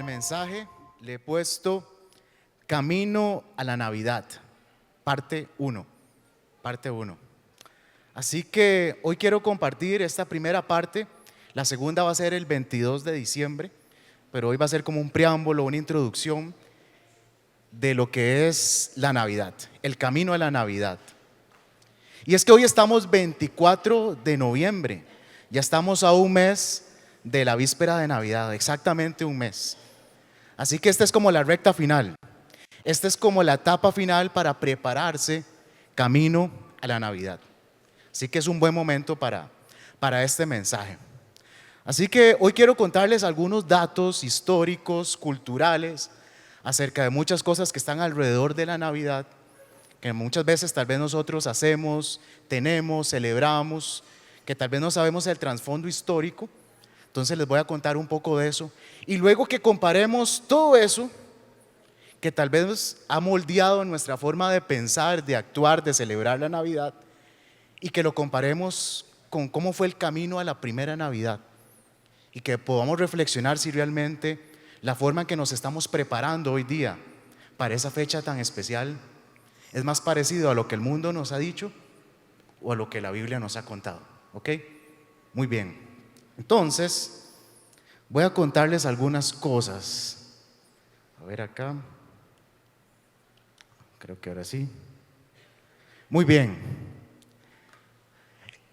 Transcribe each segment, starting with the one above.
Al mensaje le he puesto Camino a la Navidad, parte 1. Así que hoy quiero compartir esta primera parte. La segunda va a ser el 22 de diciembre, pero hoy va a ser como un preámbulo, una introducción de lo que es la Navidad, el camino a la Navidad. Y es que hoy estamos 24 de noviembre, ya estamos a un mes de la víspera de Navidad, exactamente un mes. Así que esta es como la recta final, esta es como la etapa final para prepararse camino a la Navidad. Así que es un buen momento para este mensaje. Así que hoy quiero contarles algunos datos históricos, culturales, acerca de muchas cosas que están alrededor de la Navidad, que muchas veces tal vez nosotros hacemos, tenemos, celebramos, que tal vez no sabemos el trasfondo histórico. Entonces les voy a contar un poco de eso. Y luego que comparemos todo eso, que tal vez ha moldeado nuestra forma de pensar, de actuar, de celebrar la Navidad, y que lo comparemos con cómo fue el camino a la primera Navidad. Y que podamos reflexionar si realmente la forma en que nos estamos preparando hoy día para esa fecha tan especial es más parecido a lo que el mundo nos ha dicho o a lo que la Biblia nos ha contado. ¿Ok? Muy bien. Entonces, voy a contarles algunas cosas. A ver acá. Creo que ahora sí. Muy bien.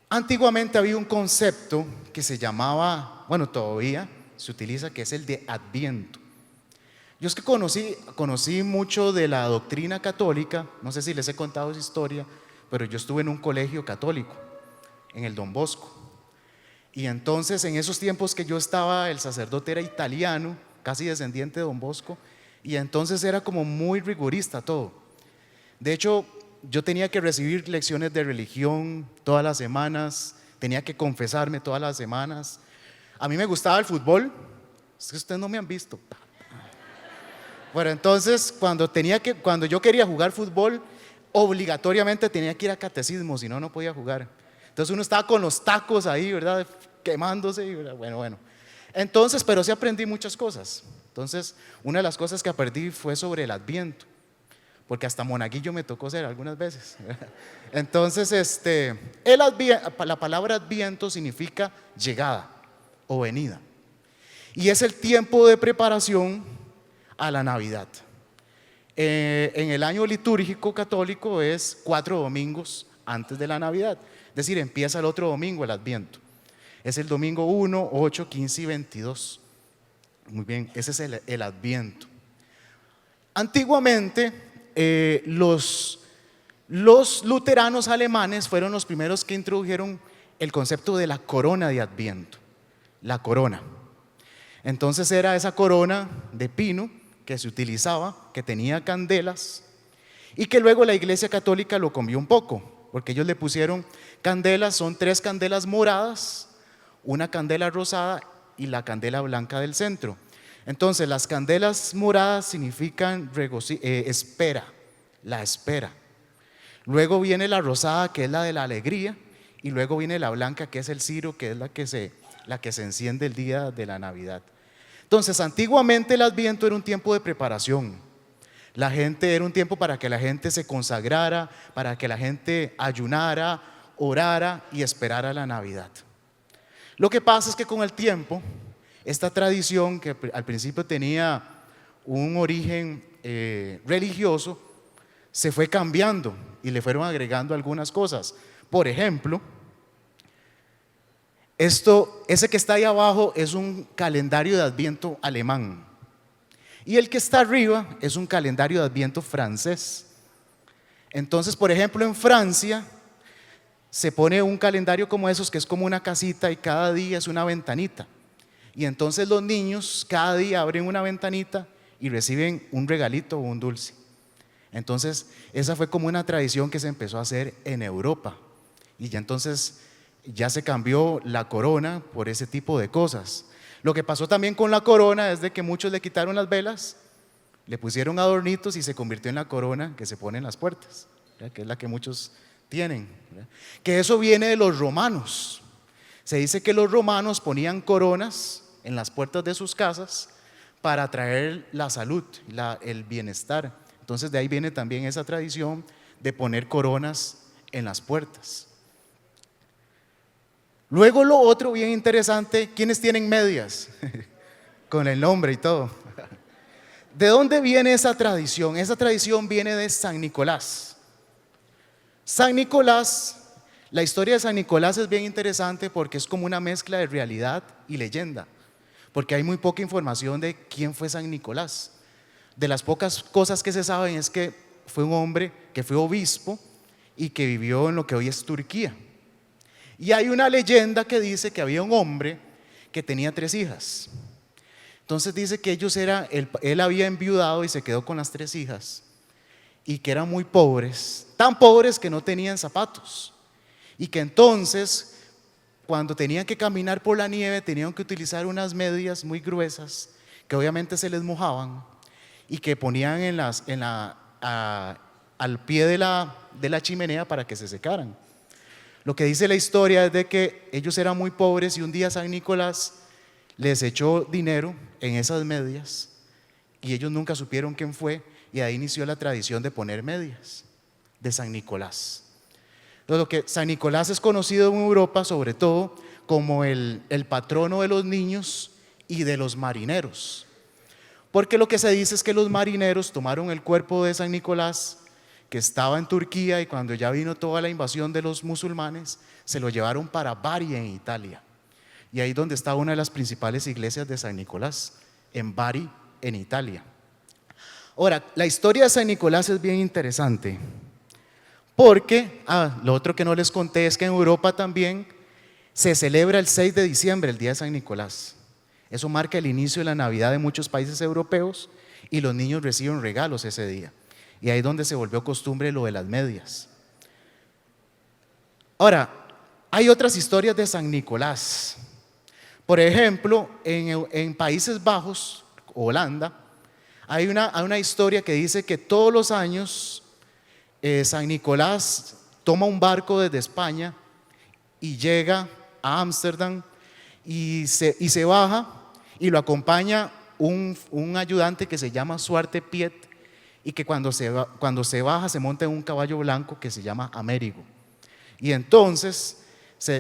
Antiguamente había un concepto que se llamaba, bueno, todavía se utiliza, que es el de Adviento. Yo es que conocí mucho de la doctrina católica, no sé si les he contado esa historia, pero yo estuve en un colegio católico, en el Don Bosco. Y entonces en esos tiempos que yo estaba, el sacerdote era italiano, casi descendiente de Don Bosco, y entonces era como muy rigorista todo. De hecho, yo tenía que recibir lecciones de religión todas las semanas, tenía que confesarme todas las semanas. A mí me gustaba el fútbol, es que ustedes no me han visto. Bueno, entonces cuando yo quería jugar fútbol, obligatoriamente tenía que ir a catecismo, si no, no podía jugar. Entonces uno estaba con los tacos ahí, ¿verdad? Quemándose, ¿verdad? Bueno. Entonces, pero sí aprendí muchas cosas. Entonces, una de las cosas que aprendí fue sobre el Adviento, porque hasta monaguillo me tocó ser algunas veces. Entonces, la palabra Adviento significa llegada o venida. Y es el tiempo de preparación a la Navidad. En el año litúrgico católico es 4 domingos antes de la Navidad. Es decir, empieza el otro domingo, el Adviento. Es el domingo 1, 8, 15 y 22. Muy bien, ese es el Adviento. Antiguamente, los luteranos alemanes fueron los primeros que introdujeron el concepto de la corona de Adviento. La corona. Entonces era esa corona de pino que se utilizaba, que tenía candelas, y que luego la Iglesia Católica lo cambió un poco, porque ellos le pusieron candelas, son 3 candelas moradas, una candela rosada y la candela blanca del centro. Entonces las candelas moradas significan espera, la espera. Luego viene la rosada, que es la de la alegría, y luego viene la blanca, que es el ciro, que es la que se enciende el día de la Navidad. Entonces, antiguamente el Adviento era un tiempo de preparación. Era un tiempo para que la gente se consagrara, para que la gente ayunara, orara y esperara la Navidad. Lo que pasa es que con el tiempo, esta tradición que al principio tenía un origen religioso, se fue cambiando y le fueron agregando algunas cosas. Por ejemplo, ese que está ahí abajo es un calendario de Adviento alemán. Y el que está arriba es un calendario de Adviento francés. Entonces, por ejemplo, en Francia se pone un calendario como esos, que es como una casita y cada día es una ventanita. Y entonces los niños cada día abren una ventanita y reciben un regalito o un dulce. Entonces, esa fue como una tradición que se empezó a hacer en Europa. Y ya entonces ya se cambió la corona por ese tipo de cosas. Lo que pasó también con la corona es de que muchos le quitaron las velas, le pusieron adornitos y se convirtió en la corona que se pone en las puertas, ¿verdad? Que es la que muchos tienen, ¿verdad? Que eso viene de los romanos. Se dice que los romanos ponían coronas en las puertas de sus casas para traer la salud, el bienestar. Entonces de ahí viene también esa tradición de poner coronas en las puertas. Luego lo otro bien interesante, ¿quiénes tienen medias? Con el nombre y todo. ¿De dónde viene esa tradición? Esa tradición viene de San Nicolás. San Nicolás, la historia de San Nicolás es bien interesante porque es como una mezcla de realidad y leyenda, porque hay muy poca información de quién fue San Nicolás. De las pocas cosas que se saben es que fue un hombre que fue obispo y que vivió en lo que hoy es Turquía. Y hay una leyenda que dice que había un hombre que tenía 3 hijas. Entonces dice que él había enviudado y se quedó con las 3 hijas y que eran muy pobres, tan pobres que no tenían zapatos y que entonces cuando tenían que caminar por la nieve tenían que utilizar unas medias muy gruesas que obviamente se les mojaban y que ponían al pie de la chimenea para que se secaran. Lo que dice la historia es de que ellos eran muy pobres y un día San Nicolás les echó dinero en esas medias y ellos nunca supieron quién fue y ahí inició la tradición de poner medias de San Nicolás. Entonces, lo que San Nicolás es conocido en Europa sobre todo como el patrono de los niños y de los marineros, porque lo que se dice es que los marineros tomaron el cuerpo de San Nicolás que estaba en Turquía y cuando ya vino toda la invasión de los musulmanes se lo llevaron para Bari en Italia. Y ahí es donde está una de las principales iglesias de San Nicolás, en Bari, en Italia. Ahora, la historia de San Nicolás es bien interesante, porque, lo otro que no les conté es que en Europa también se celebra el 6 de diciembre, el día de San Nicolás. Eso marca el inicio de la Navidad de muchos países europeos y los niños reciben regalos ese día. Y ahí es donde se volvió costumbre lo de las medias. Ahora, hay otras historias de San Nicolás. Por ejemplo, en Países Bajos, Holanda, hay una historia que dice que todos los años San Nicolás toma un barco desde España y llega a Ámsterdam y se baja y lo acompaña un ayudante que se llama Zwarte Piet y que cuando se baja se monta en un caballo blanco que se llama Américo. Y entonces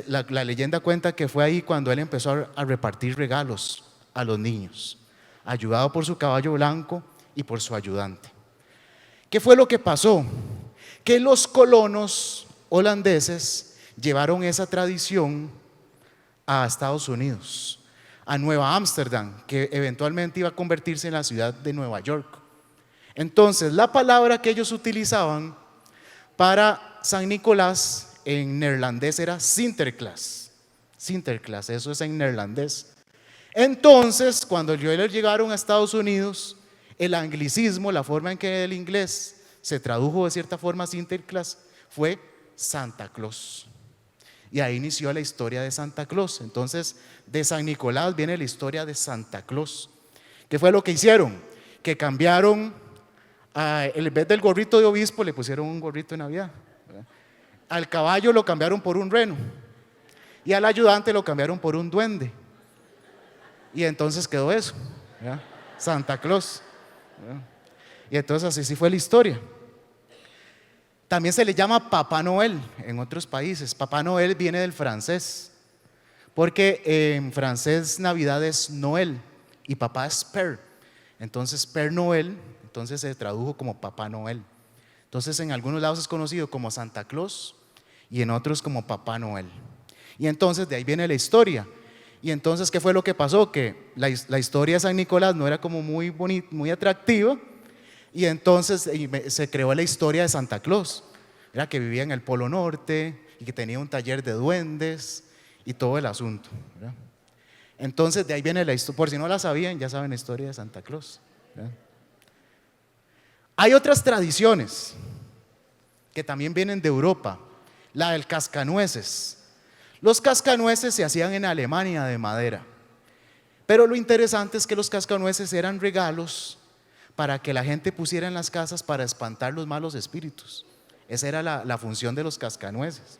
la leyenda cuenta que fue ahí cuando él empezó a repartir regalos a los niños, ayudado por su caballo blanco y por su ayudante. ¿Qué fue lo que pasó? Que los colonos holandeses llevaron esa tradición a Estados Unidos, a Nueva Ámsterdam, que eventualmente iba a convertirse en la ciudad de Nueva York. Entonces, la palabra que ellos utilizaban para San Nicolás en neerlandés era Sinterklaas. Sinterklaas, eso es en neerlandés. Entonces, cuando ellos llegaron a Estados Unidos, el anglicismo, la forma en que el inglés se tradujo de cierta forma a Sinterklaas, fue Santa Claus. Y ahí inició la historia de Santa Claus. Entonces, de San Nicolás viene la historia de Santa Claus. ¿Qué fue lo que hicieron? Que cambiaron, en vez del gorrito de obispo, le pusieron un gorrito de Navidad. Al caballo lo cambiaron por un reno. Y al ayudante lo cambiaron por un duende. Y entonces quedó eso, ¿ya? Santa Claus, ¿ya? Y entonces así fue la historia. También se le llama Papá Noel en otros países. Papá Noel viene del francés, porque en francés Navidad es Noel y papá es Père. Entonces Père Noel, entonces se tradujo como Papá Noel. Entonces en algunos lados es conocido como Santa Claus y en otros como Papá Noel. Y entonces de ahí viene la historia. Y entonces, ¿qué fue lo que pasó? Que la historia de San Nicolás no era como muy bonita, muy atractiva. Y entonces se creó la historia de Santa Claus. Era que vivía en el Polo Norte y que tenía un taller de duendes y todo el asunto, ¿verdad? Entonces de ahí viene la historia. Por si no la sabían, ya saben la historia de Santa Claus, ¿verdad? Hay otras tradiciones que también vienen de Europa. La del cascanueces. Los cascanueces se hacían en Alemania de madera. Pero lo interesante es que los cascanueces eran regalos para que la gente pusiera en las casas para espantar los malos espíritus. Esa era la función de los cascanueces.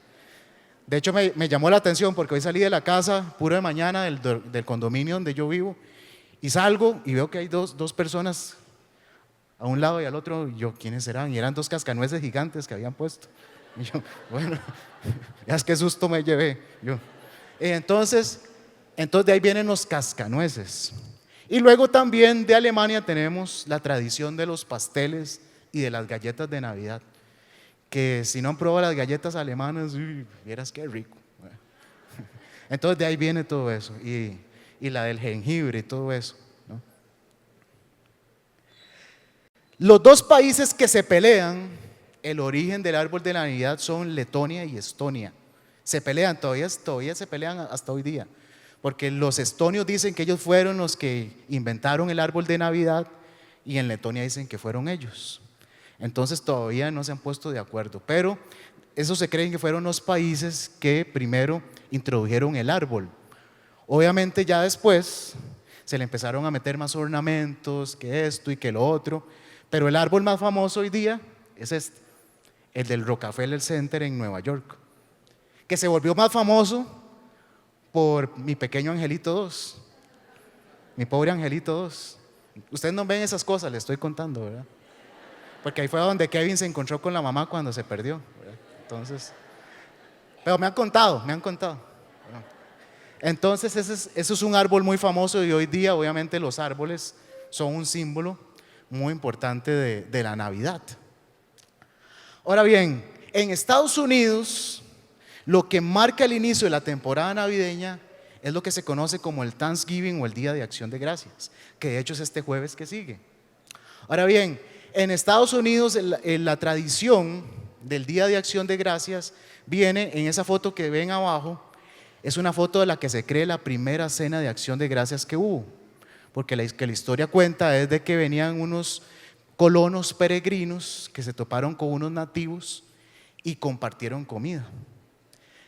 De hecho me llamó la atención porque hoy salí de la casa puro de mañana del condominio donde yo vivo Y salgo y veo que hay dos personas a un lado y al otro. Y yo, ¿quiénes serán? Y eran dos cascanueces gigantes que habían puesto. Y yo, bueno, ya es que susto me llevé. Yo. Entonces de ahí vienen los cascanueces. Y luego también de Alemania tenemos la tradición de los pasteles y de las galletas de Navidad. Que si no han probado las galletas alemanas, uy, vieras qué rico. Entonces de ahí viene todo eso. Y la del jengibre y todo eso, ¿no? Los dos países que se pelean el origen del árbol de Navidad son Letonia y Estonia. Se pelean, todavía se pelean hasta hoy día. Porque los estonios dicen que ellos fueron los que inventaron el árbol de Navidad y en Letonia dicen que fueron ellos. Entonces todavía no se han puesto de acuerdo. Pero eso se creen que fueron los países que primero introdujeron el árbol. Obviamente ya después se le empezaron a meter más ornamentos, que esto y que lo otro. Pero el árbol más famoso hoy día es este, el del Rockefeller Center en Nueva York, que se volvió más famoso por Mi Pequeño Angelito 2, Mi Pobre Angelito 2. Ustedes no ven esas cosas, les estoy contando, ¿verdad? Porque ahí fue donde Kevin se encontró con la mamá cuando se perdió, ¿verdad? Entonces, pero me han contado. Entonces eso es un árbol muy famoso y hoy día obviamente los árboles son un símbolo muy importante de la Navidad. Ahora bien, en Estados Unidos lo que marca el inicio de la temporada navideña es lo que se conoce como el Thanksgiving o el Día de Acción de Gracias, que de hecho es este jueves que sigue. Ahora bien, en Estados Unidos la tradición del Día de Acción de Gracias viene en esa foto que ven abajo. Es una foto de la que se cree la primera cena de acción de gracias que hubo, porque la historia cuenta es de que venían unos colonos peregrinos que se toparon con unos nativos y compartieron comida.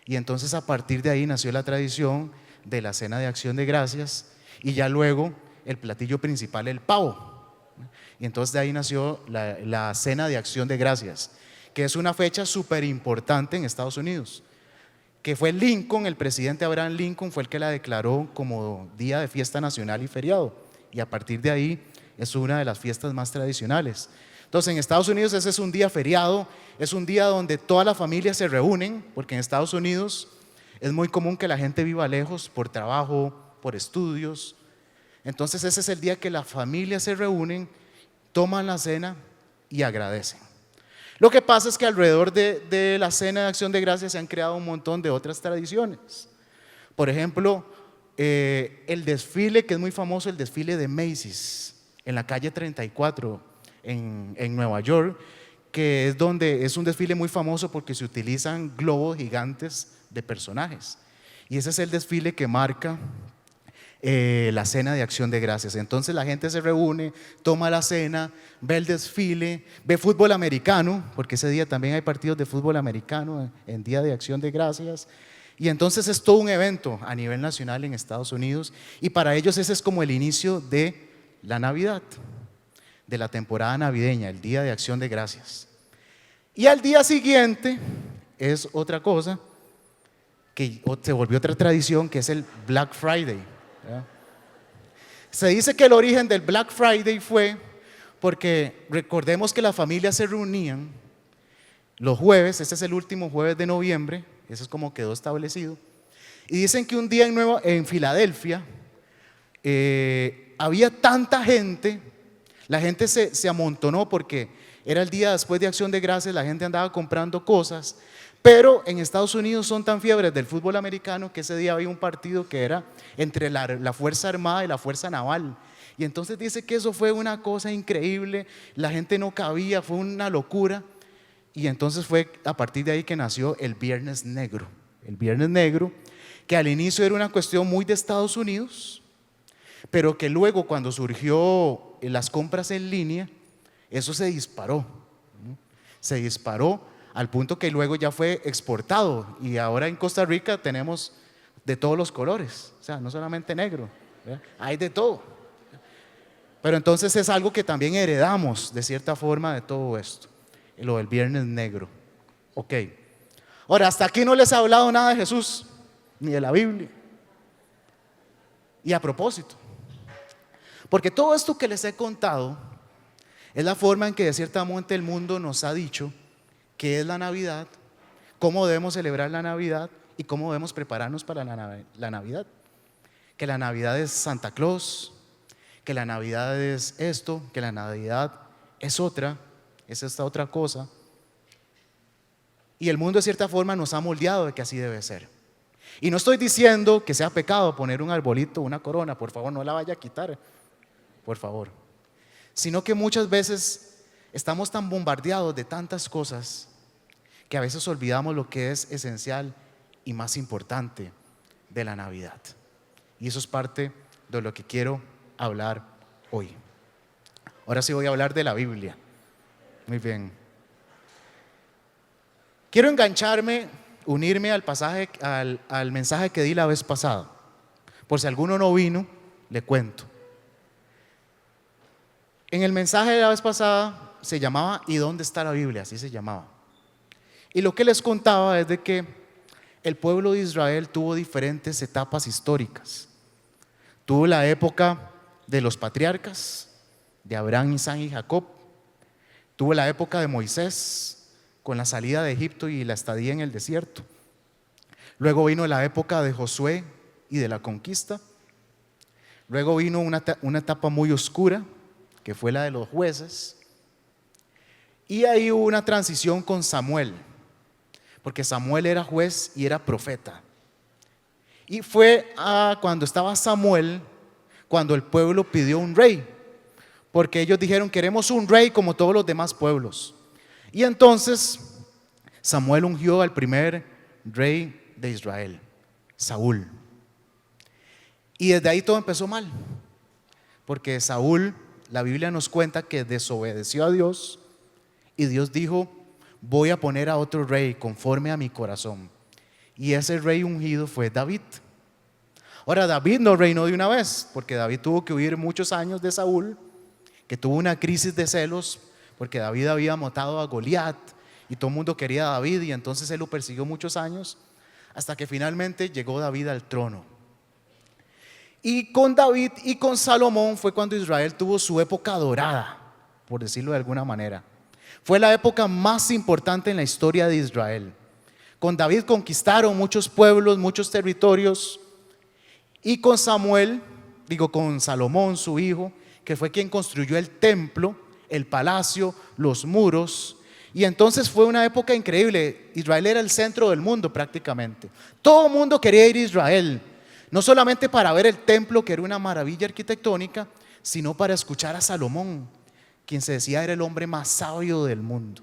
Y entonces a partir de ahí nació la tradición de la cena de acción de gracias y ya luego el platillo principal, el pavo. Y entonces de ahí nació la cena de acción de gracias, que es una fecha súper importante en Estados Unidos, que fue Lincoln, el presidente Abraham Lincoln fue el que la declaró como día de fiesta nacional y feriado, y a partir de ahí es una de las fiestas más tradicionales. Entonces en Estados Unidos ese es un día feriado, es un día donde todas las familias se reúnen, porque en Estados Unidos es muy común que la gente viva lejos por trabajo, por estudios. Entonces ese es el día que las familias se reúnen, toman la cena y agradecen. Lo que pasa es que alrededor de la cena de acción de gracias se han creado un montón de otras tradiciones. Por ejemplo, el desfile que es muy famoso, el desfile de Macy's en la calle 34 en Nueva York, que es donde es un desfile muy famoso porque se utilizan globos gigantes de personajes. Y ese es el desfile que marca la cena de acción de gracias. Entonces la gente se reúne, toma la cena, ve el desfile, ve fútbol americano, porque ese día también hay partidos de fútbol americano en Día de Acción de Gracias. Y entonces es todo un evento a nivel nacional en Estados Unidos y para ellos ese es como el inicio de la Navidad, de la temporada navideña, el Día de Acción de Gracias. Y al día siguiente es otra cosa que se volvió otra tradición, que es el Black Friday. Se dice que el origen del Black Friday fue porque recordemos que las familias se reunían los jueves, este es el último jueves de noviembre, eso es como quedó establecido, y dicen que un día en Filadelfia había tanta gente, la gente se amontonó porque era el día después de Acción de Gracias, la gente andaba comprando cosas. Pero en Estados Unidos son tan fiebres del fútbol americano que ese día había un partido que era entre la Fuerza Armada y la Fuerza Naval. Y entonces dice que eso fue una cosa increíble, la gente no cabía, fue una locura. Y entonces fue a partir de ahí que nació el Viernes Negro. El Viernes Negro, que al inicio era una cuestión muy de Estados Unidos, pero que luego cuando surgió las compras en línea, eso se disparó, ¿no? Se disparó al punto que luego ya fue exportado y ahora en Costa Rica tenemos de todos los colores, o sea, no solamente negro, ¿verdad? Hay de todo. Pero entonces es algo que también heredamos de cierta forma de todo esto, lo del Viernes Negro. Ok. Ahora, hasta aquí no les he hablado nada de Jesús, ni de la Biblia. Y a propósito, Porque todo esto que les he contado es la forma en que de cierta manera el mundo nos ha dicho qué es la Navidad, cómo debemos celebrar la Navidad y cómo debemos prepararnos para la Navidad. Que la Navidad es Santa Claus, que la Navidad es esto, que la Navidad es esta otra cosa. Y el mundo de cierta forma nos ha moldeado de que así debe ser. Y no estoy diciendo que sea pecado poner un arbolito, una corona, por favor, no la vaya a quitar, por favor. Sino que muchas veces estamos tan bombardeados de tantas cosas que a veces olvidamos lo que es esencial y más importante de la Navidad. Y eso es parte de lo que quiero hablar hoy. Ahora sí voy a hablar de la Biblia. Muy bien. Quiero engancharme, unirme al pasaje, al mensaje que di la vez pasada. Por si alguno no vino, le cuento. En el mensaje de la vez pasada se llamaba ¿Y dónde está la Biblia? Así se llamaba. Y lo que les contaba es de que el pueblo de Israel tuvo diferentes etapas históricas. Tuvo la época de los patriarcas, de Abraham, Isaac y Jacob. Tuvo la época de Moisés, con la salida de Egipto y la estadía en el desierto. Luego vino la época de Josué y de la conquista. Luego vino una etapa muy oscura, que fue la de los jueces. Y ahí hubo una transición con Samuel, porque Samuel era juez y era profeta. Y fue cuando estaba Samuel, cuando el pueblo pidió un rey, porque ellos dijeron: queremos un rey como todos los demás pueblos. Y entonces Samuel ungió al primer rey de Israel, Saúl. Y desde ahí todo empezó mal, porque Saúl, la Biblia nos cuenta que desobedeció a Dios y Dios dijo: voy a poner a otro rey conforme a mi corazón. Y ese rey ungido fue David. Ahora, David no reinó de una vez, porque David tuvo que huir muchos años de Saúl, que tuvo una crisis de celos, porque David había matado a Goliat y todo el mundo quería a David, y entonces él lo persiguió muchos años, hasta que finalmente llegó David al trono. Y con David y con Salomón fue cuando Israel tuvo su época dorada, por decirlo de alguna manera. Fue la época más importante en la historia de Israel. Con David conquistaron muchos pueblos, muchos territorios, y con con Salomón, su hijo, que fue quien construyó el templo, el palacio, los muros. Y entonces fue una época increíble. Israel era el centro del mundo prácticamente. Todo el mundo quería ir a Israel, no solamente para ver el templo, que era una maravilla arquitectónica, sino para escuchar a Salomón, quien se decía era el hombre más sabio del mundo.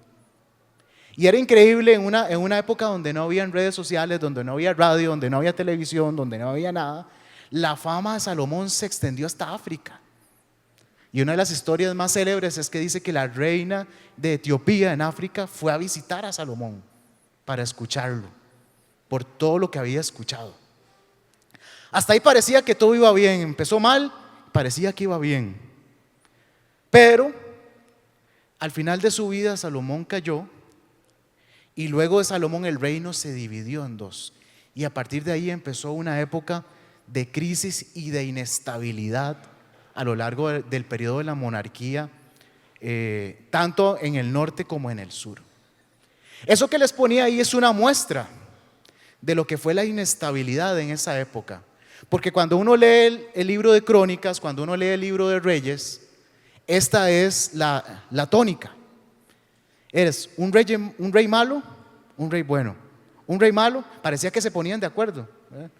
Y era increíble en una época donde no había redes sociales, donde no había radio, donde no había televisión, donde no había nada. La fama de Salomón se extendió hasta África. Y una de las historias más célebres es que dice que la reina de Etiopía en África fue a visitar a Salomón para escucharlo, por todo lo que había escuchado. Hasta ahí parecía que todo iba bien. Empezó mal, parecía que iba bien. Pero al final de su vida Salomón cayó, y luego de Salomón el reino se dividió en dos. Y a partir de ahí empezó una época de crisis y de inestabilidad a lo largo del periodo de la monarquía, tanto en el norte como en el sur. Eso que les ponía ahí es una muestra de lo que fue la inestabilidad en esa época. Porque cuando uno lee el libro de Crónicas, cuando uno lee el libro de Reyes, esta es la tónica. Eres un rey malo, un rey bueno. Un rey malo, parecía que se ponían de acuerdo, ¿verdad?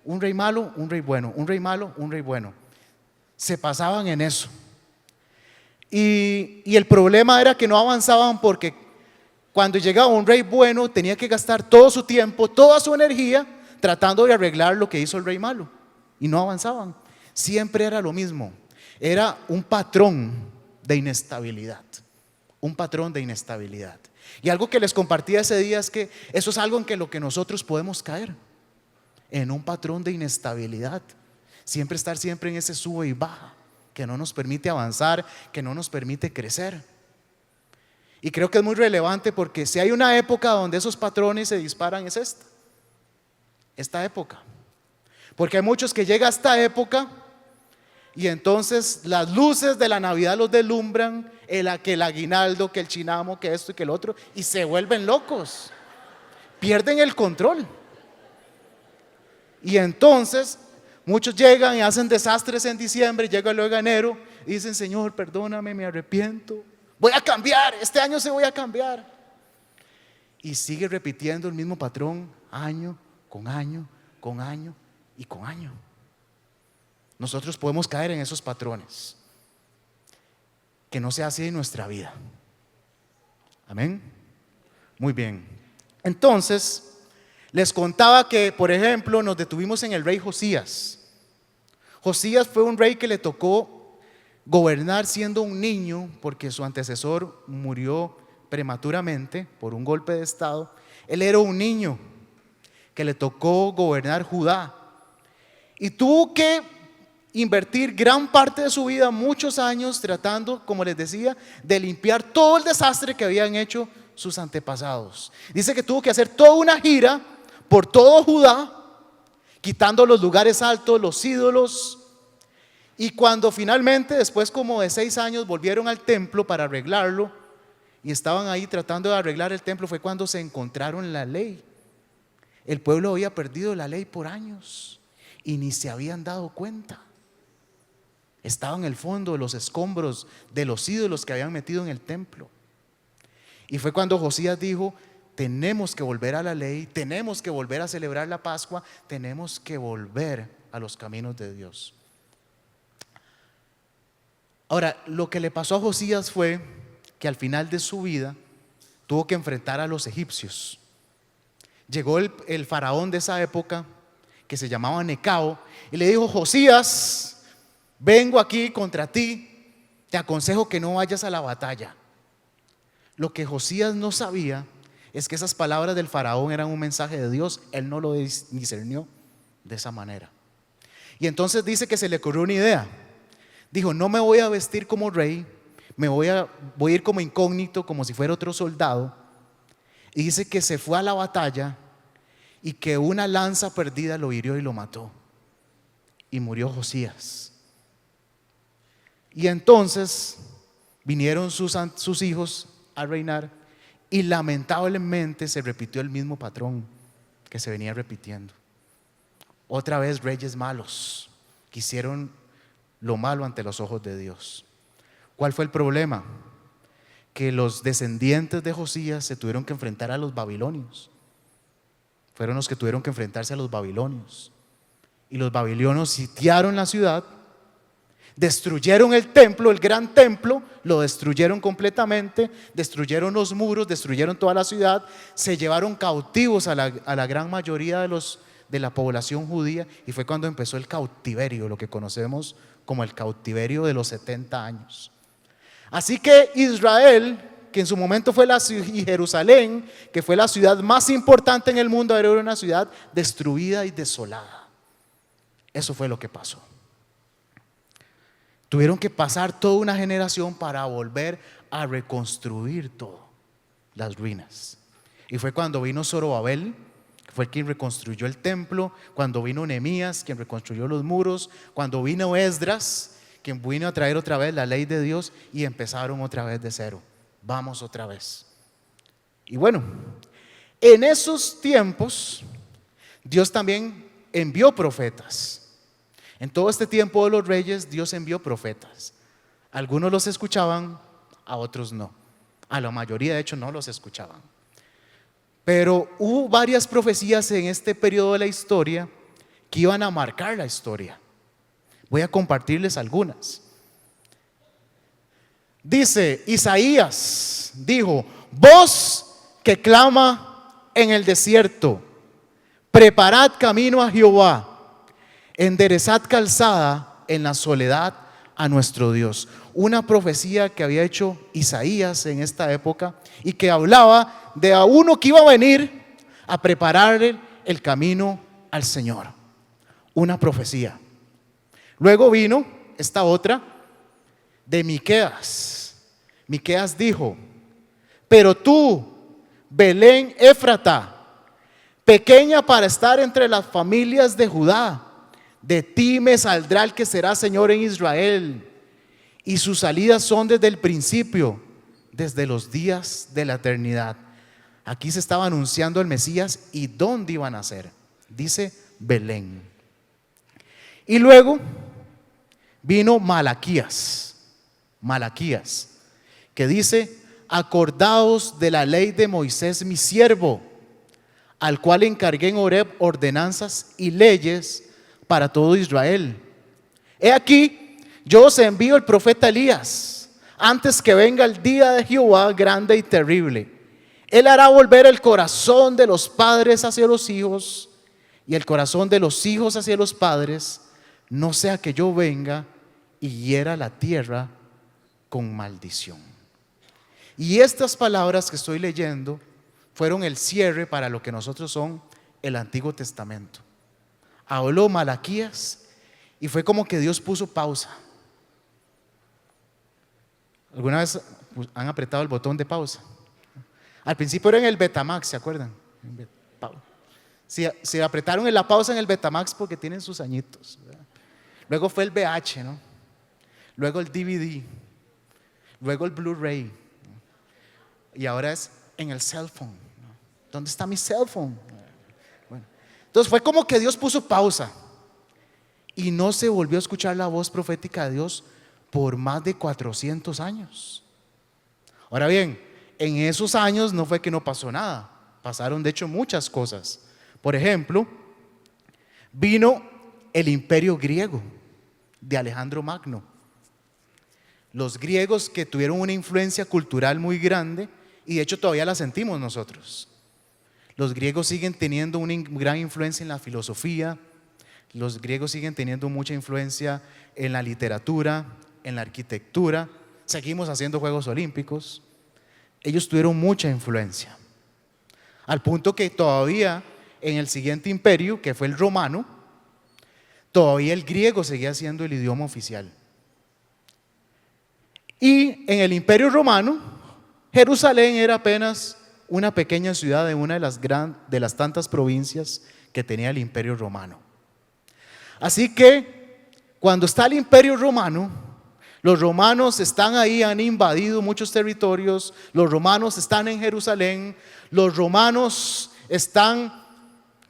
Un rey malo, un rey bueno. Un rey malo, un rey bueno. Se pasaban en eso. Y el problema era que no avanzaban, porque cuando llegaba un rey bueno tenía que gastar todo su tiempo, toda su energía tratando de arreglar lo que hizo el rey malo, y no avanzaban. Siempre era lo mismo. Era un patrón de inestabilidad. Un patrón de inestabilidad. Y algo que les compartí ese día es que eso es algo en lo que nosotros podemos caer, en un patrón de inestabilidad. Siempre estar siempre en ese sube y baja, que no nos permite avanzar, que no nos permite crecer. Y creo que es muy relevante, porque si hay una época donde esos patrones se disparan, es esta época. Porque hay muchos que llegan a esta época Y entonces las luces de la Navidad los deslumbran, que el aguinaldo, que el chinamo, que esto y que el otro, y se vuelven locos, pierden el control. Y entonces muchos llegan y hacen desastres en diciembre, llega luego enero y dicen: Señor, perdóname, me arrepiento, voy a cambiar, este año se voy a cambiar. Y sigue repitiendo el mismo patrón año con año, con año y con año. Nosotros podemos caer en esos patrones. Que no sea así en nuestra vida. Amén. Muy bien. Entonces, les contaba que, por ejemplo, nos detuvimos en el rey Josías. Josías fue un rey que le tocó gobernar siendo un niño, porque su antecesor murió prematuramente por un golpe de estado. Él era un niño que le tocó gobernar Judá y tuvo que invertir gran parte de su vida, muchos años, tratando, como les decía, de limpiar todo el desastre que habían hecho sus antepasados. Dice que tuvo que hacer toda una gira por todo Judá, quitando los lugares altos, los ídolos. Y cuando finalmente, después como de 6 años, volvieron al templo para arreglarlo, y estaban ahí tratando de arreglar el templo, fue cuando se encontraron la ley. El pueblo había perdido la ley por años y ni se habían dado cuenta. Estaba en el fondo de los escombros de los ídolos que habían metido en el templo. Y fue cuando Josías dijo: tenemos que volver a la ley, tenemos que volver a celebrar la Pascua, tenemos que volver a los caminos de Dios. Ahora, lo que le pasó a Josías fue que al final de su vida tuvo que enfrentar a los egipcios. Llegó el faraón de esa época, que se llamaba Necao, y le dijo: Josías, vengo aquí contra ti, te aconsejo que no vayas a la batalla. Lo que Josías no sabía es que esas palabras del faraón eran un mensaje de Dios. Él no lo discernió de esa manera. Y entonces dice que se le ocurrió una idea. Dijo: no me voy a vestir como rey, voy a ir como incógnito, como si fuera otro soldado. Y dice que se fue a la batalla y que una lanza perdida lo hirió y lo mató. Y murió Josías. Y entonces vinieron sus hijos a reinar, y lamentablemente se repitió el mismo patrón que se venía repitiendo. Otra vez reyes malos que hicieron lo malo ante los ojos de Dios. ¿Cuál fue el problema? Que los descendientes de Josías se tuvieron que enfrentar a los babilonios. Fueron los que tuvieron que enfrentarse a los babilonios. Y los babilonios sitiaron la ciudad, destruyeron el templo, el gran templo, lo destruyeron completamente, destruyeron los muros, destruyeron toda la ciudad, se llevaron cautivos a la gran mayoría de la población judía, y fue cuando empezó el cautiverio, lo que conocemos como el cautiverio de los 70 años. Así que Israel, que en su momento fue y Jerusalén, que fue la ciudad más importante en el mundo, era una ciudad destruida y desolada. Eso fue lo que pasó. Tuvieron que pasar toda una generación para volver a reconstruir todo, las ruinas. Y fue cuando vino Zorobabel, que fue quien reconstruyó el templo, cuando vino Nehemías, quien reconstruyó los muros, cuando vino Esdras, quien vino a traer otra vez la ley de Dios, y empezaron otra vez de cero. Vamos otra vez. Y bueno, en esos tiempos Dios también envió profetas. En todo este tiempo de los reyes, Dios envió profetas. Algunos los escuchaban, a otros no. A la mayoría, de hecho, no los escuchaban. Pero hubo varias profecías en este periodo de la historia que iban a marcar la historia. Voy a compartirles algunas. Dice Isaías, dijo: voz que clama en el desierto, preparad camino a Jehová, enderezad calzada en la soledad a nuestro Dios. Una profecía que había hecho Isaías en esta época y que hablaba de a uno que iba a venir a preparar el camino al Señor. Una profecía. Luego vino esta otra de Miqueas. Miqueas dijo: pero tú, Belén Éfrata, pequeña para estar entre las familias de Judá, De ti me saldrá el que será Señor en Israel, y sus salidas son desde el principio, desde los días de la eternidad. Aquí se estaba anunciando el Mesías y dónde iban a ser. Dice Belén. Y luego vino Malaquías, que dice: acordaos de la ley de Moisés mi siervo, al cual encargué en Horeb ordenanzas y leyes para todo Israel. He aquí, yo os envío el profeta Elías, antes que venga el día de Jehová grande y terrible. Él hará volver el corazón de los padres hacia los hijos, y el corazón de los hijos hacia los padres, no sea que yo venga y hiera la tierra con maldición. Y estas palabras que estoy leyendo fueron el cierre para lo que nosotros son el Antiguo Testamento. Habló Malaquías y fue como que Dios puso pausa. ¿Alguna vez han apretado el botón de pausa? Al principio era en el Betamax, ¿se acuerdan? Si apretaron en la pausa en el Betamax porque tienen sus añitos, ¿verdad? Luego fue el VH, ¿no? Luego el DVD, luego el Blu-ray, y ahora es en el cell phone, ¿no? ¿Dónde está mi cell phone? Bueno, entonces fue como que Dios puso pausa y no se volvió a escuchar la voz profética de Dios por más de 400 años. Ahora bien, en esos años no fue que no pasó nada, pasaron de hecho muchas cosas. Por ejemplo, vino el imperio griego de Alejandro Magno. Los griegos, que tuvieron una influencia cultural muy grande, y de hecho todavía la sentimos nosotros. Los griegos siguen teniendo una gran influencia en la filosofía, los griegos siguen teniendo mucha influencia en la literatura, en la arquitectura. Seguimos haciendo Juegos Olímpicos. Ellos tuvieron mucha influencia, al punto que todavía en el siguiente imperio, que fue el romano, todavía el griego seguía siendo el idioma oficial. Y en el imperio romano, Jerusalén era apenas una pequeña ciudad de una de las tantas provincias que tenía el imperio romano. Así que cuando está el imperio romano, los romanos están ahí, han invadido muchos territorios, los romanos están en Jerusalén, los romanos están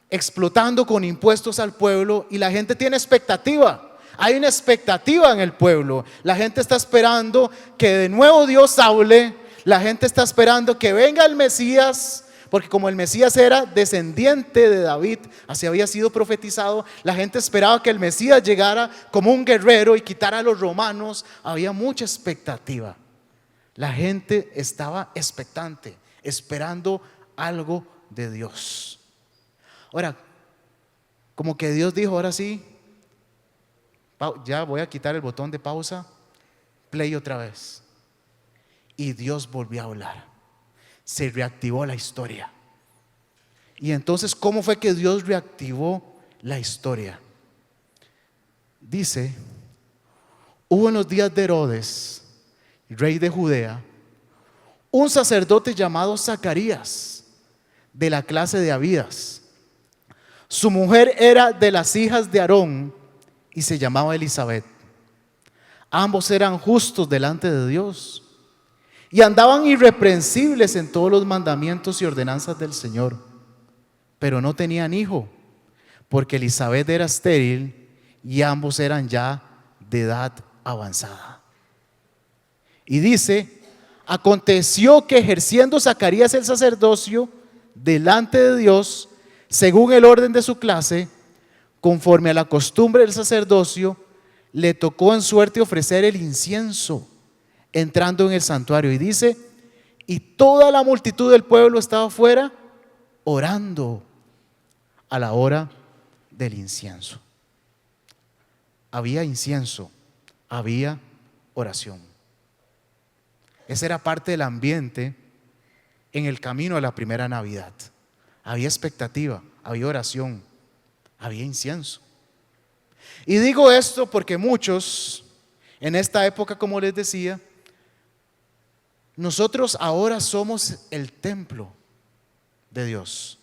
explotando con impuestos al pueblo y la gente tiene expectativa. Hay una expectativa en el pueblo. La gente está esperando que de nuevo Dios hable. La gente está esperando que venga el Mesías, porque como el Mesías era descendiente de David, así había sido profetizado, la gente esperaba que el Mesías llegara como un guerrero y quitara a los romanos. Había mucha expectativa. La gente estaba expectante, esperando algo de Dios. Ahora, como que Dios dijo: ahora sí, ya voy a quitar el botón de pausa, play otra vez. Y Dios volvió a hablar. Se reactivó la historia. Y entonces, ¿cómo fue que Dios reactivó la historia? Dice: hubo en los días de Herodes, rey de Judea, un sacerdote llamado Zacarías, de la clase de Abías. Su mujer era de las hijas de Aarón y se llamaba Elizabeth. Ambos eran justos delante de Dios y andaban irreprensibles en todos los mandamientos y ordenanzas del Señor, pero no tenían hijo, porque Elizabeth era estéril y ambos eran ya de edad avanzada. Y dice: aconteció que ejerciendo Zacarías el sacerdocio delante de Dios, según el orden de su clase, conforme a la costumbre del sacerdocio, le tocó en suerte ofrecer el incienso entrando en el santuario. Y dice: y toda la multitud del pueblo estaba afuera orando a la hora del incienso. Había incienso, había oración. Ese era parte del ambiente en el camino a la primera Navidad. Había expectativa, había oración, había incienso. Y digo esto porque muchos en esta época, como les decía, nosotros ahora somos el templo de Dios.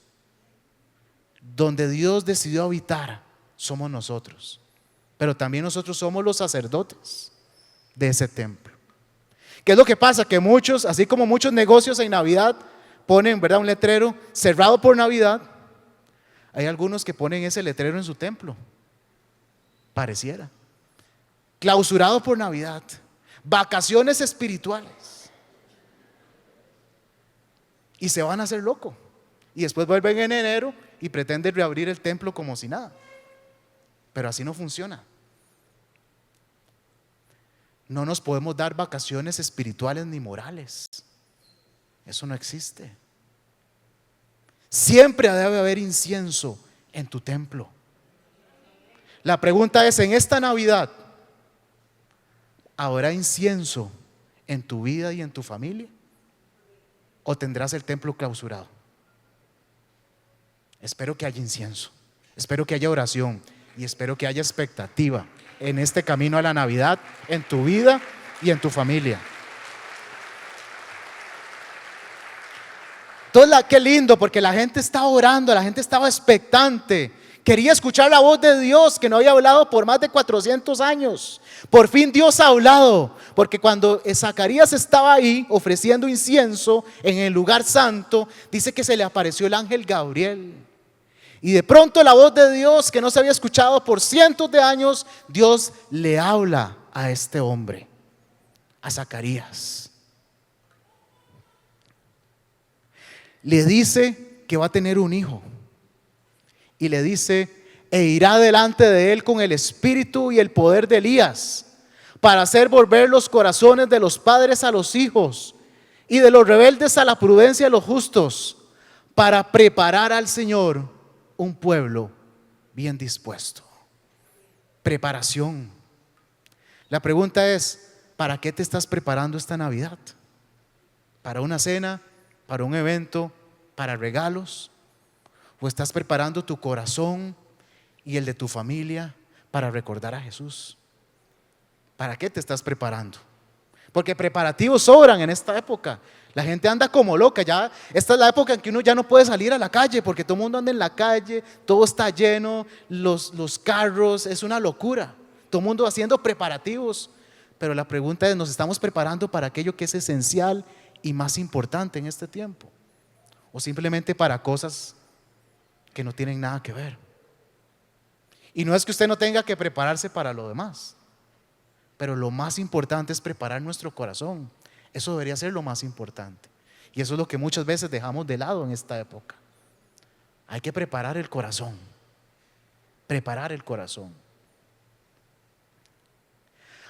Donde Dios decidió habitar, somos nosotros. pero también nosotros somos los sacerdotes de ese templo. ¿Qué es lo que pasa? Que muchos, así como muchos negocios en Navidad ponen, ¿verdad?, un letrero cerrado por Navidad, hay algunos que ponen ese letrero en su templo, pareciera, clausurado por Navidad, vacaciones espirituales, y se van a hacer locos, y después vuelven en enero y pretenden reabrir el templo como si nada, pero así no funciona. No nos podemos dar vacaciones espirituales ni morales, eso no existe. Siempre debe haber incienso en tu templo. La pregunta es, en esta Navidad, ¿habrá incienso en tu vida y en tu familia? ¿O tendrás el templo clausurado? Espero que haya incienso, espero que haya oración y espero que haya expectativa en este camino a la Navidad, en tu vida y en tu familia. Entonces, qué lindo, porque la gente estaba orando, la gente estaba expectante, quería escuchar la voz de Dios que no había hablado por más de 400 años. Por fin Dios ha hablado, porque cuando Zacarías estaba ahí ofreciendo incienso en el lugar santo, dice que se le apareció el ángel Gabriel. Y de pronto la voz de Dios que no se había escuchado por cientos de años, Dios le habla a este hombre, a Zacarías. Le dice que va a tener un hijo. Y le dice, e irá delante de él con el espíritu y el poder de Elías, para hacer volver los corazones de los padres a los hijos y de los rebeldes a la prudencia de los justos, para preparar al Señor un pueblo bien dispuesto. Preparación. La pregunta es, ¿para qué te estás preparando esta Navidad? ¿Para una cena? ¿Para un evento? ¿Para regalos? ¿O estás preparando tu corazón y el de tu familia para recordar a Jesús? ¿Para qué te estás preparando? Porque preparativos sobran en esta época. La gente anda como loca, ya esta es la época en que uno ya no puede salir a la calle, porque todo el mundo anda en la calle, todo está lleno, los carros, es una locura. Todo el mundo haciendo preparativos, pero la pregunta es, ¿nos estamos preparando para aquello que es esencial y más importante en este tiempo? ¿O simplemente para cosas que no tienen nada que ver? Y no es que usted no tenga que prepararse para lo demás, pero lo más importante es preparar nuestro corazón. Eso debería ser lo más importante. Y eso es lo que muchas veces dejamos de lado en esta época. Hay que preparar el corazón. Preparar el corazón.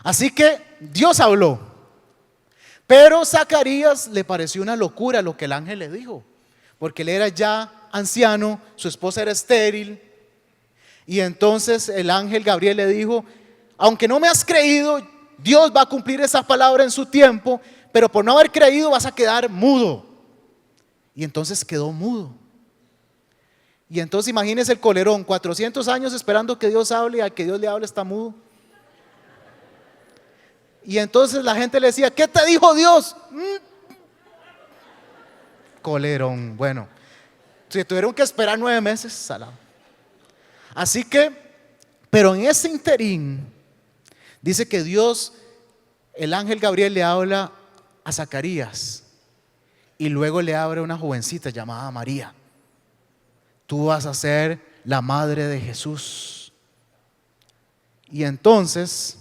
Así que Dios habló, pero Zacarías le pareció una locura lo que el ángel le dijo, porque él era ya anciano, su esposa era estéril. Y entonces el ángel Gabriel le dijo, aunque no me has creído, Dios va a cumplir esa palabra en su tiempo, pero por no haber creído vas a quedar mudo. Y entonces quedó mudo. Y entonces imagínese el colerón, 400 años esperando que Dios hable, y al que Dios le hable está mudo. Y entonces la gente le decía, ¿qué te dijo Dios? Colerón, bueno, se tuvieron que esperar 9 meses, salado. Así que, pero en ese interín, dice que Dios, el ángel Gabriel le habla a Zacarías y luego le abre a una jovencita llamada María. Tú vas a ser la madre de Jesús. Y entonces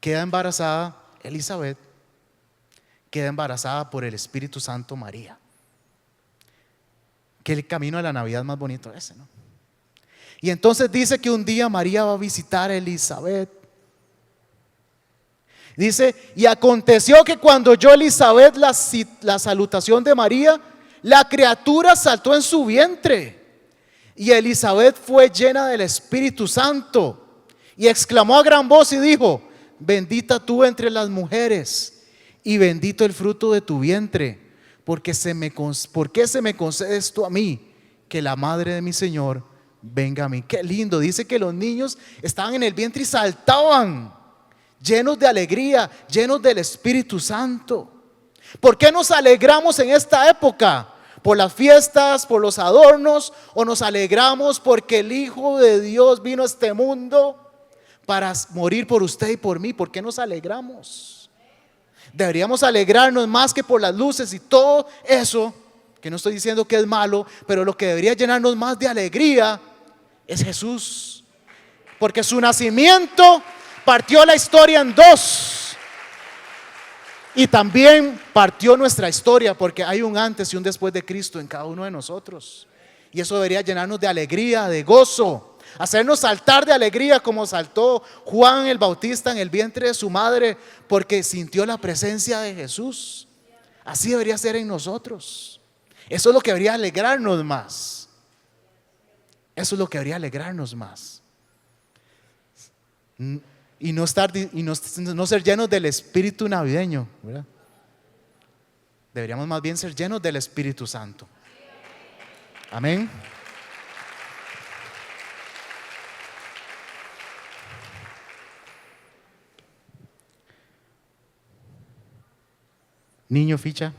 queda embarazada Elizabeth, queda embarazada por el Espíritu Santo María. Que el camino a la Navidad más bonito ese, ¿no? Y entonces dice que un día María va a visitar a Elizabeth. Dice, y aconteció que cuando oyó Elizabeth la salutación de María, la criatura saltó en su vientre. Y Elizabeth fue llena del Espíritu Santo y exclamó a gran voz y dijo, bendita tú entre las mujeres y bendito el fruto de tu vientre, ¿por qué se me concede esto a mí, que la madre de mi Señor venga a mí? Qué lindo, dice que los niños estaban en el vientre y saltaban, llenos de alegría, llenos del Espíritu Santo. ¿Por qué nos alegramos en esta época? ¿Por las fiestas, por los adornos, o nos alegramos porque el Hijo de Dios vino a este mundo para morir por usted y por mí. ¿Por qué nos alegramos? Deberíamos alegrarnos más que por las luces y todo eso, que no estoy diciendo que es malo, pero lo que debería llenarnos más de alegría es Jesús, porque su nacimiento partió la historia en dos y también partió nuestra historia, porque hay un antes y un después de Cristo en cada uno de nosotros, y eso debería llenarnos de alegría, de gozo, hacernos saltar de alegría como saltó Juan el Bautista en el vientre de su madre, porque sintió la presencia de Jesús. Así debería ser en nosotros. Eso es lo que debería alegrarnos más. Eso es lo que debería alegrarnos más. Y no ser llenos del espíritu navideño, ¿verdad? Deberíamos más bien ser llenos del Espíritu Santo. Amén. Niño, ficha.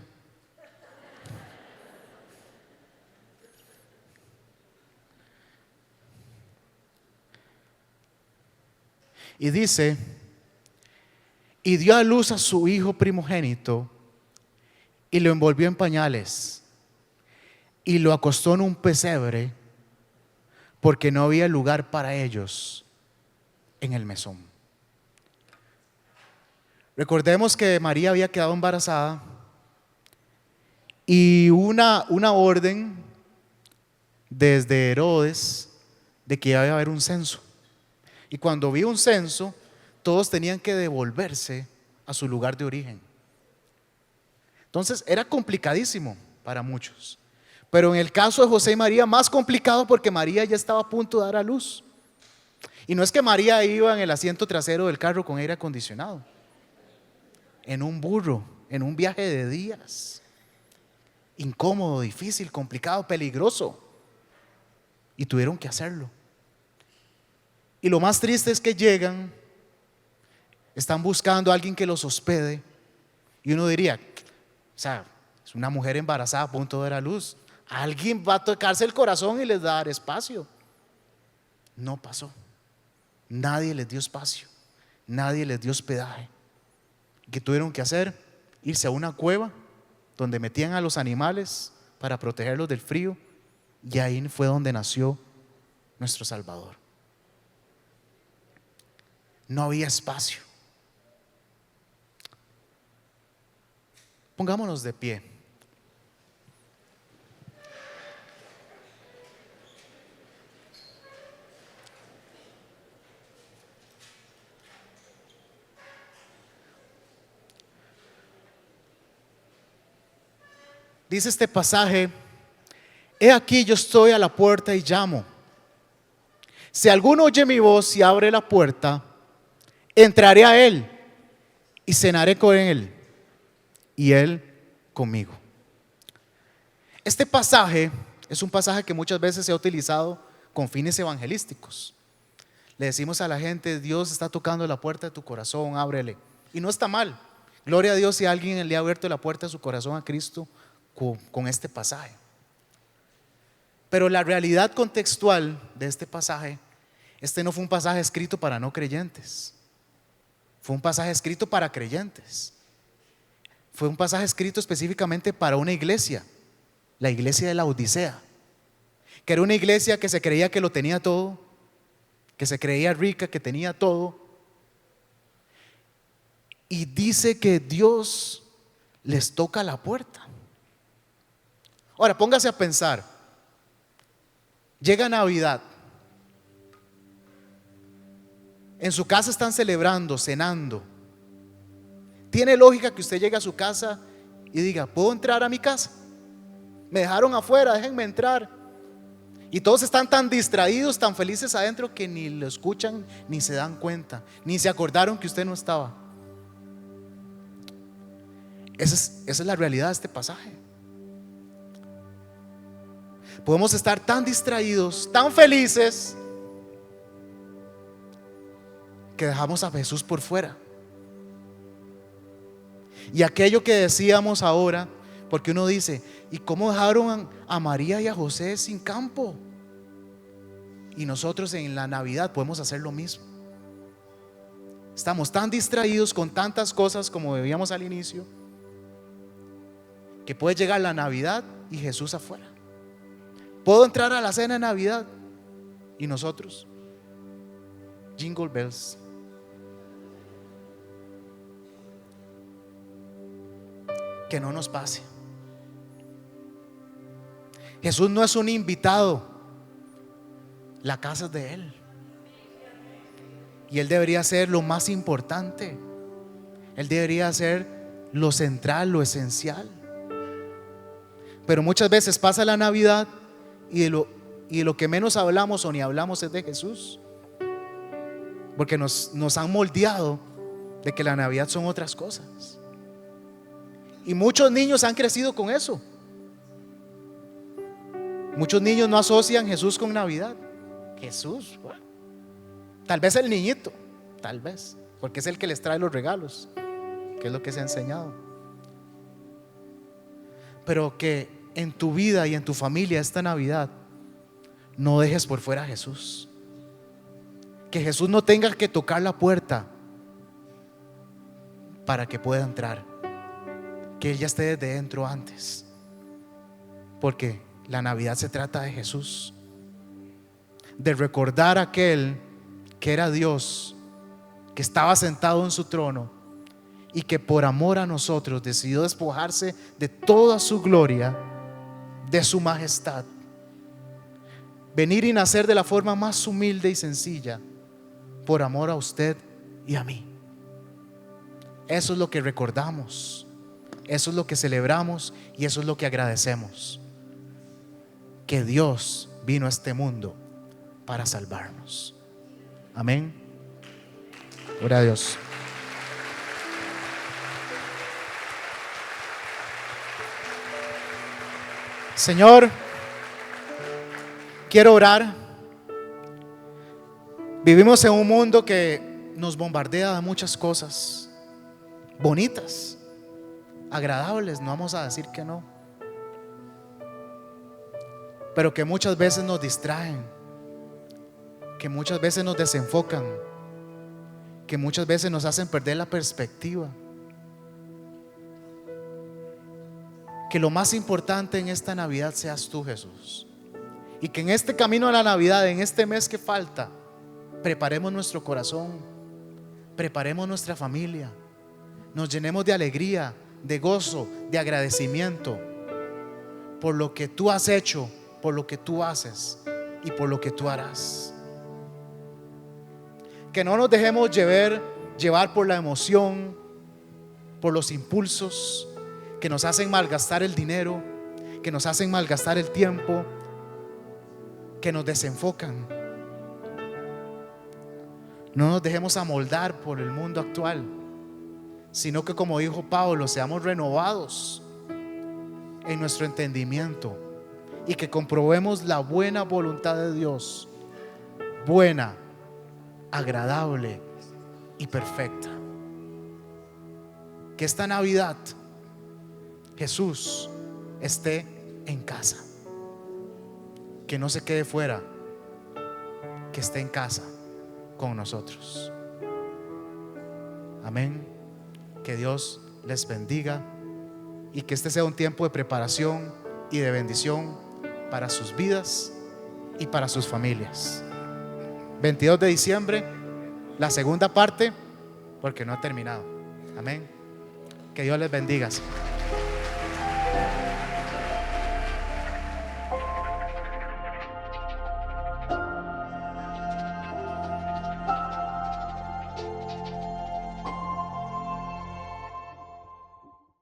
Y dice, y dio a luz a su hijo primogénito y lo envolvió en pañales y lo acostó en un pesebre porque no había lugar para ellos en el mesón. Recordemos que María había quedado embarazada y una orden desde Herodes de que iba a haber un censo. Y cuando vi un censo, todos tenían que devolverse a su lugar de origen. Entonces era complicadísimo para muchos. Pero en el caso de José y María, más complicado porque María ya estaba a punto de dar a luz. Y no es que María iba en el asiento trasero del carro con aire acondicionado, en un burro, en un viaje de días. Incómodo, difícil, complicado, peligroso. Y tuvieron que hacerlo. Y lo más triste es que llegan, están buscando a alguien que los hospede. Y uno diría, o sea, es una mujer embarazada a punto de dar a luz. Alguien va a tocarse el corazón y les va a dar espacio. No pasó. Nadie les dio espacio. Nadie les dio hospedaje. ¿Qué tuvieron que hacer? Irse a una cueva donde metían a los animales para protegerlos del frío. Y ahí fue donde nació nuestro Salvador. No había espacio. Pongámonos de pie. Dice este pasaje: he aquí yo estoy a la puerta y llamo. Si alguno oye mi voz y abre la puerta, entraré a él y cenaré con él y él conmigo. Este pasaje es un pasaje que muchas veces se ha utilizado con fines evangelísticos. Le decimos a la gente: Dios está tocando la puerta de tu corazón, ábrele. Y no está mal. Gloria a Dios si alguien le ha abierto la puerta de su corazón a Cristo con este pasaje. Pero la realidad contextual de este pasaje, este no fue un pasaje escrito para no creyentes. Fue un pasaje escrito para creyentes. Fue un pasaje escrito específicamente para una iglesia, la iglesia de la Odisea, que era una iglesia que se creía que lo tenía todo, que se creía rica, que tenía todo. Y dice que Dios les toca la puerta. Ahora póngase a pensar, llega Navidad, en su casa están celebrando, cenando. ¿Tiene lógica que usted llegue a su casa y diga: ¿puedo entrar a mi casa? Me dejaron afuera, déjenme entrar? Y todos están tan distraídos, tan felices adentro, que ni lo escuchan, ni se dan cuenta, ni se acordaron que usted no estaba. Esa es la realidad de este pasaje. Podemos estar tan distraídos, tan felices, que dejamos a Jesús por fuera. Y aquello que decíamos ahora, porque uno dice: ¿y cómo dejaron a María y a José sin campo? Y nosotros en la Navidad podemos hacer lo mismo. Estamos tan distraídos con tantas cosas como veíamos al inicio, que puede llegar la Navidad y Jesús afuera. Puedo entrar a la cena de Navidad y nosotros, jingle bells. Que no nos pase. Jesús no es un invitado, la casa es de Él. Y Él debería ser lo más importante. Él debería ser lo central, lo esencial. Pero muchas veces pasa la Navidad y de lo que menos hablamos o ni hablamos es de Jesús. Porque nos han moldeado de que la Navidad son otras cosas. Y muchos niños han crecido con eso. Muchos niños no asocian Jesús con Navidad. Jesús, bueno, tal vez el niñito, tal vez, porque es el que les trae los regalos, que es lo que se ha enseñado. Pero que en tu vida y en tu familia esta Navidad no dejes por fuera a Jesús. Que Jesús no tenga que tocar la puerta para que pueda entrar. Que Él ya esté desde dentro antes. Porque la Navidad se trata de Jesús, de recordar a aquel que era Dios, que estaba sentado en su trono y que por amor a nosotros decidió despojarse de toda su gloria, de su majestad, venir y nacer de la forma más humilde y sencilla por amor a usted y a mí. Eso es lo que recordamos, eso es lo que celebramos y eso es lo que agradecemos. Que Dios vino a este mundo para salvarnos. Amén. Gloria a Dios. Señor, quiero orar. Vivimos en un mundo que nos bombardea de muchas cosas bonitas, agradables, no vamos a decir que no, pero que muchas veces nos distraen, que muchas veces nos desenfocan, que muchas veces nos hacen perder la perspectiva. Que lo más importante en esta Navidad seas tú, Jesús, y que en este camino a la Navidad, en este mes que falta, preparemos nuestro corazón, preparemos nuestra familia, nos llenemos de alegría, de gozo, de agradecimiento por lo que tú has hecho, por lo que tú haces y por lo que tú harás. Que no nos dejemos llevar por la emoción, por los impulsos que nos hacen malgastar el dinero, que nos hacen malgastar el tiempo, que nos desenfocan. No nos dejemos amoldar por el mundo actual, sino que, como dijo Pablo, seamos renovados en nuestro entendimiento y que comprobemos la buena voluntad de Dios, buena, agradable y perfecta. Que esta Navidad Jesús esté en casa, que no se quede fuera, que esté en casa con nosotros. Amén. Que Dios les bendiga y que este sea un tiempo de preparación y de bendición para sus vidas y para sus familias. 22 de diciembre, la segunda parte, porque no ha terminado. Amén. Que Dios les bendiga.